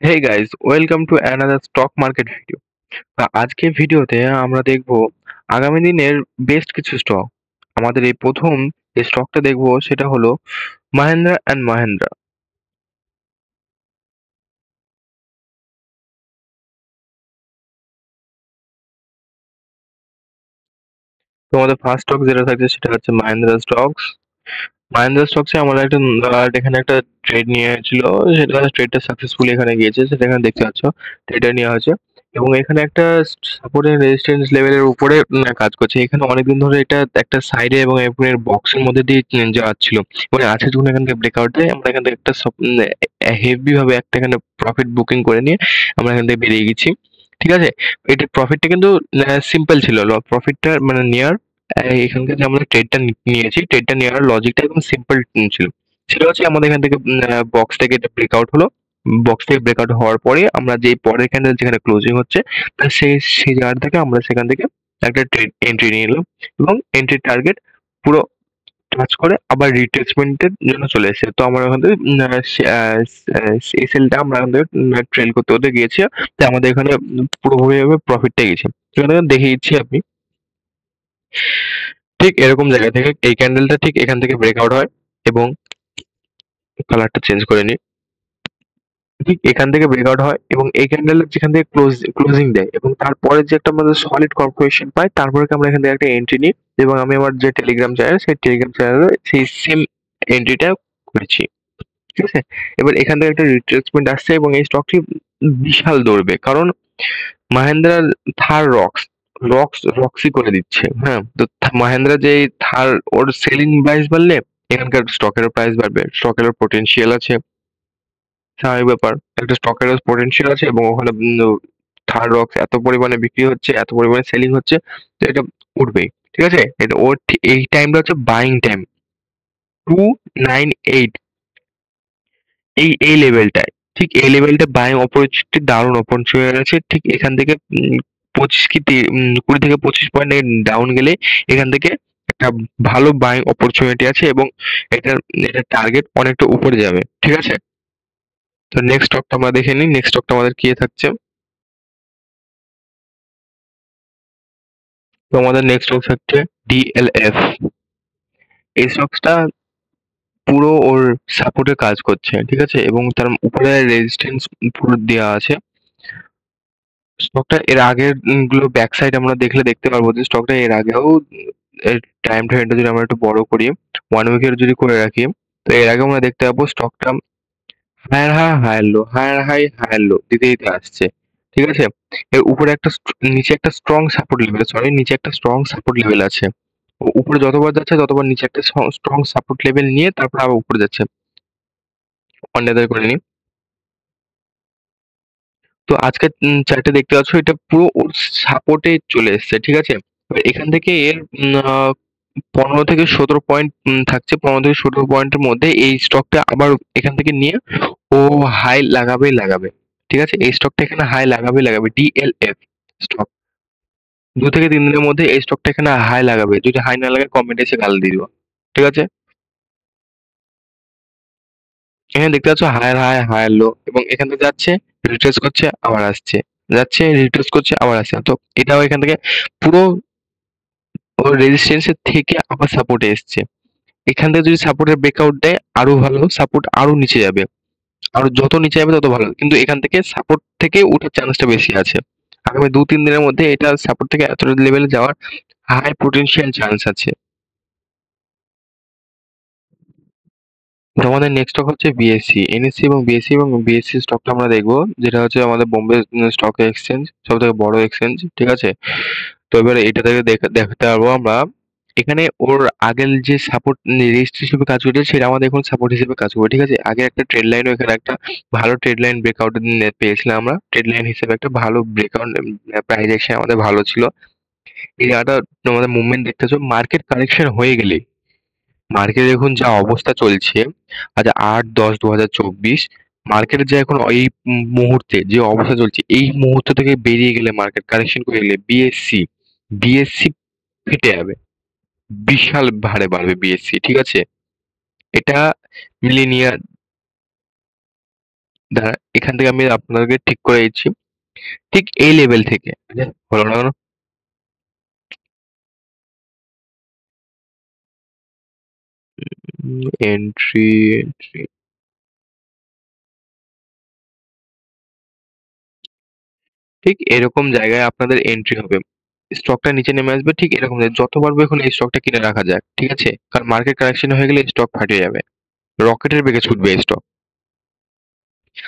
Hey guys, welcome to another stock market video. আজকের ভিডিওতে আমরা দেখব আগামী দিনের বেস্ট কিছু স্টক। আমাদের এই প্রথম যে স্টকটা দেখব সেটা হলো মাহিন্দ্রা অ্যান্ড মাহিন্দ্রা। তো আমাদের ফার্স্ট স্টক যেটা থাকছে সেটা হচ্ছে মাহিন্দ্রা স্টকস। মাহিন্দ্রা স্টকসে আমরা একটা এখানে একটা ট্রেড নিয়ে ছিল, সেটা ট্রেডটা সাকসেসফুলি এখানে গিয়েছে, সেটা এখানে দেখতে পাচ্ছ। ট্রেডটা নেওয়া হয়েছে এবং এখানে একটা সাপোর্ট এন্ড রেজিস্ট্যান্স লেভেলের উপরে কাজ করছে। এখানে অনেকদিন ধরে এটা একটা সাইডে এবং এর বক্সের মধ্যে দিয়ে যাচ্ছিল এবং আজকে যখন এখান থেকে ব্রেকআউট দেয় আমরা এখান থেকে একটা হেভি ভাবে একটা এখানে প্রফিট বুকিং করে নিয়ে আমরা এখান থেকে বেরিয়ে গেছি। ঠিক আছে, এটা প্রফিটটা কিন্তু সিম্পল ছিল। প্রফিটটা মানে নেয়ার এখানকার যে আমরা ট্রেডটা নিয়েছি, ট্রেডটা নেওয়ার লজিকটা একদম সিম্পল ছিল। সেটা হচ্ছে আমাদের এখান থেকে বক্স থেকে এটা ব্রেকআউট হলো। বক্স থেকে ব্রেকআউট হওয়ার পরে আমরা যেই পরের ক্যান্ডেল যেখানে ক্লোজিং হচ্ছে তার সেই জায়গা থেকে আমরা সেখান থেকে একটা ট্রেড এন্ট্রি নিয়ে নিলাম এবং এন্ট্রি টার্গেট পুরো টাচ করে আবার রিট্রেসমেন্টের জন্য চলে এসেছে। তো আমরা ওখান থেকে এই সেলটা আমরা এখান থেকে ট্রেল করতে করতে গিয়েছি। তো আমাদের এখানে পুরোপুরিভাবে প্রফিটটা গেছে। এখানে দেখে দিচ্ছি আপনি, ঠিক এরকম জায়গা থেকে এই ক্যান্ডেলটা ঠিক এখান থেকে ব্রেকআউট হয় এবং কালারটা চেঞ্জ করে নিই। ঠিক এখান থেকে ব্রেকআউট হয় এবং এই ক্যান্ডেলের যেখান থেকে ক্লোজিং দেয় এবং তারপরে যে একটা আমাদের সলিড কর্পোরেশন পাই, তারপরে আমরা এখান থেকে একটা এন্ট্রি নিই এবং আমি আমার যে টেলিগ্রাম চ্যানেল সেই টেলিগ্রাম চ্যানেলে সেই সেম এন্ট্রিটা করেছি। ঠিক আছে, এবার এখান থেকে একটা রিট্রেসমেন্ট আসছে এবং এই স্টকটি বিশাল দৌড়বে, কারণ মাহেন্দ্রার থার রক্সই করে দিচ্ছে। হ্যাঁ, তো মাহেন্দ্রা যে থার ওর সেলিং প্রাইস বাড়লে এখানকার স্টকেরও প্রাইস বাড়বে, স্টকেরও পোটেনশিয়াল আছে। স্বাভাবিক ব্যাপার, একটা স্টকেরও পোটেনশিয়াল আছে এবং ওখানে থার্ড রক্স এত পরিমাণে বিক্রি হচ্ছে, এত পরিমাণে সেলিং হচ্ছে, তো এটা উঠবেই। ঠিক আছে, এটা ওর এই টাইমটা হচ্ছে বাইং টাইম, 298, এই লেভেলটায়, ঠিক এই লেভেলটা বাইং অপরচুনিটি, দারুণ অপরচুনিটি আছে। ঠিক এখান থেকে 20 থেকে 25 পয়েন্ট ডাউন গেলে এখান থেকে একটা ভালো বাইং অপরচুনিটি আছে এবং এটার এটার টার্গেট অনেকটা উপরে যাবে। ঠিক আছে, তো নেক্সট স্টকটা আমরা দেখে নিই। নেক্সট স্টকটা আমাদের কি থাকছে। তো আমাদের নেক্সট স্টক থাকছে ডিএলএফ। এই স্টকটা পুরো ওর সাপোর্টে কাজ করছে। ঠিক আছে, এবং তার উপরে রেজিস্ট্যান্স পুরো দেওয়া আছে। স্টকটা এর আগের গুলো ব্যাক সাইড আমরা দেখতে পারবো যে স্টকটা এর আগেও এর টাইম ফ্রেমটা যদি আমরা একটু বড় করি, 1 উইকের যদি করে রাখি, তো এর আগে আমরা দেখতে পাবো স্টকটা higher high higher low, higher high higher low দিতে দিতে আসছে। ঠিক আছে, এর উপরে একটা নিচে একটা স্ট্রং সাপোর্ট লেভেল, সরি নিচে একটা স্ট্রং সাপোর্ট লেভেল আছে। উপরে যতবার যাচ্ছে ততবার নিচে একটা স্ট্রং সাপোর্ট লেভেল নিয়ে তারপর আবার উপরে যাচ্ছে। অন্যদের করে নিই। তো আজকের চার্টে দেখতে পাচ্ছ এটা পুরো ওর সাপোর্টে চলে এসছে। ঠিক আছে, এবার এখান থেকে এর 15 থেকে 17 পয়েন্ট থাকছে। 15 থেকে 17 পয়েন্টের মধ্যে এই স্টকটা আবার এখান থেকে নিয়ে ও হাই লাগাবে। ঠিক আছে, এই স্টকটা এখানে হাই লাগাবে ডিএলএফ স্টক। 2 থেকে 3 দিনের মধ্যে এই স্টকটা এখানে হাই লাগাবে। যদি হাই না লাগে কমেন্টে এসে গাল দিয়ে দিও। ঠিক আছে, এখানে দেখতে পাচ্ছ হায়ার হাই হায়ার লো এবং এখান থেকে যাচ্ছে, রিট্রেস করছে, আবার আসছে, যাচ্ছে, রিট্রেস করছে, আবার আসছে। তো এটাও এখান থেকে পুরো ওর রেজিস্ট্যান্স এর থেকে আবার সাপোর্টে এসছে। এখান থেকে যদি সাপোর্টের ব্রেকআউট দেয় আরো ভালো, সাপোর্ট আরো নিচে যাবে, আরো যত নিচে যাবে তত ভালো, কিন্তু এখান থেকে সাপোর্ট থেকে ওঠার চান্সটা বেশি আছে। আগামী 2-3 দিনের মধ্যে এটা সাপোর্ট থেকে এতটা লেভেলে যাওয়ার হাই পোটেনশিয়াল চান্স আছে। তো আমাদের নেক্সট স্টক হচ্ছে বিএসসি, এনএসসি এবং বিএসসি স্টকটা আমরা দেখবো, যেটা হচ্ছে আমাদের বোম্বে স্টক এক্সচেঞ্জ, সব থেকে বড় এক্সচেঞ্জ। ঠিক আছে, তো এবার এটা থেকে দেখতে পারবো আমরা এখানে ওর আগের যে সাপোর্ট রেজিস্ট হিসেবে কাজ করেছে সেটা আমাদের এখন সাপোর্ট হিসেবে কাজ করবে। ঠিক আছে, আগে একটা ট্রেড লাইন, এখানে একটা ভালো ট্রেড লাইন ব্রেকআউট পেয়েছিলাম আমরা। ট্রেড লাইন হিসেবে একটা ভালো ব্রেকআউট, প্রাইস অ্যাকশন আমাদের ভালো ছিল। এই জায়গাটা আমাদের মুভমেন্ট দেখতেছো, মার্কেট কারেকশন হয়ে গেলে, মার্কেট এখন যা অবস্থা চলছে, আজ 8-10-2024, মার্কেটের যে এখন এই মুহূর্তে যে অবস্থা চলছে, এই মুহূর্ত থেকে বেরিয়ে গেলে, মার্কেট কারেকশন করে গেলে বিএসসি ফেটে যাবে, বিশাল ভারে বাড়বে বিএসসি। ঠিক আছে, এটা মিলিনিয়ার দাঁড়া, এখান থেকে আমি আপনাদেরকে ঠিক করে দিচ্ছি। ঠিক এই লেভেল থেকে হলো না কেন? এন্ট্রি এন্ট্রি ঠিক এরকম জায়গায় আপনাদের এন্ট্রি হবে। স্টকটা নিচে নেমে আসবে ঠিক এরকম জায়গায়। যত পারবো এখন এই স্টকটা কিনে রাখা যাক। ঠিক আছে? কারণ মার্কেট কারেকশন হয়ে গেলে স্টক ফাটিয়ে যাবে। রকেটের বেগে ছুটবে এই স্টক।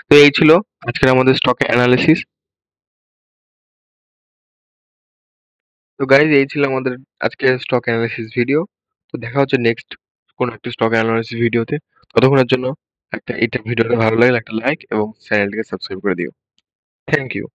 তো এই ছিল আজকের আমাদের স্টক অ্যানালিসিস। তো গাইজ এই ছিল আমাদের আজকের স্টক অ্যানালিসিস ভিডিও। তো দেখা হচ্ছে নেক্সট কোনো একটা স্টক অ্যানালিসিস ভিডিওতে। ততক্ষণের জন্য একটা এটা ভিডিওটা ভালো লাগলে একটা লাইক এবং চ্যানেলটিকে সাবস্ক্রাইব করে দিও। Thank you.